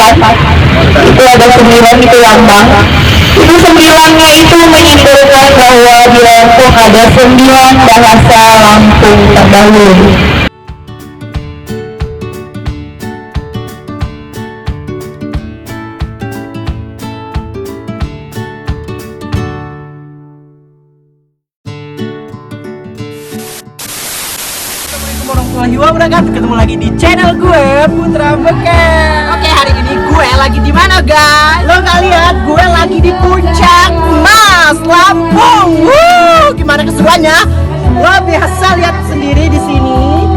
kan, itu ada 9 itu lambang. Itu 9-nya itu menyimpulkan bahwa di Lampung ada 9 bahasa Lampung terdahulu. Assalamualaikum warahmatullahi wabarakatuh. Ketemu lagi di channel gue, Putra Beken. Oke, hari ini gue lagi di mana, guys? Lo nggak lihat? Gue lagi di Puncak Mas, Lampung. Gimana keseruannya? Lo biasa lihat sendiri di sini.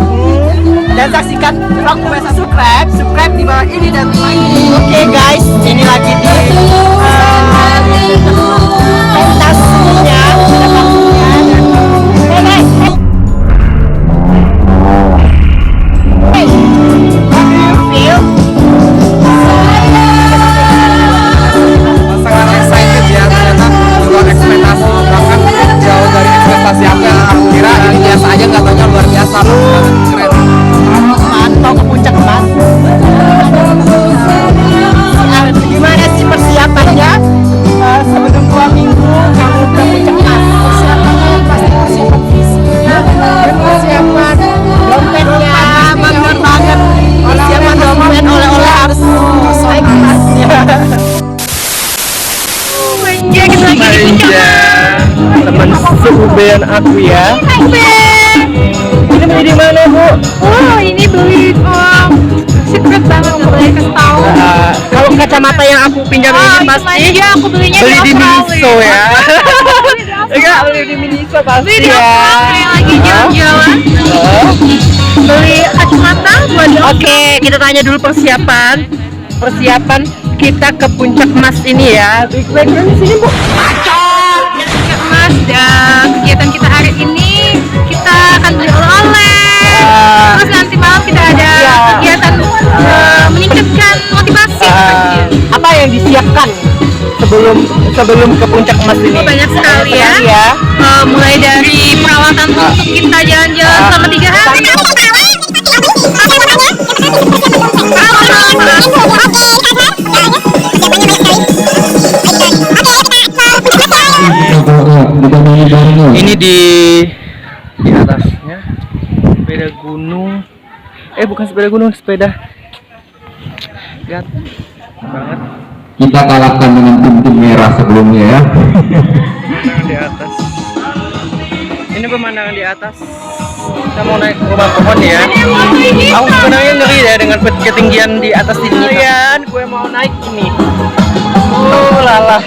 Dan saksikan vlog gue, subscribe di bawah ini dan ini. Oke, guys, ini lagi di pentasnya. Teman seubean aku ya. Ini beli di mana, Bu? Oh, ini beli secret banget, nggak boleh kasih tahu. Kalau kacamata yang aku pinjam ini pasti iya, aku belinya beli di Miniso ya. Enggak, beli di Miniso pasti Beli di ya. Kayak lagi jalan-jalan. Beli kacamata buat Oke, kita tanya dulu persiapan kita ke Puncak Mas ini ya. Background di sini, Bu. Mas, dan kegiatan kita hari ini kita akan beli oleh-oleh. Terus nanti malam kita ada kegiatan meningkatkan motivasi. Apa yang disiapkan sebelum ke Puncak Mas ini? Banyak sekali ya. Mulai dari perawatan untuk kita jalan-jalan selama 3 hari. Ini di atasnya sepeda gunung. Bukan sepeda gunung, sepeda gat banget. Kita kalahkan dengan tim merah sebelumnya ya. Pemandangan di atas. Ini pemandangan di atas. Kita mau naik ke rumah pohon ya. Aku sebenarnya ngeri ya dengan ketinggian di atas ini. Kalian, gue mau naik ini. Oh lala.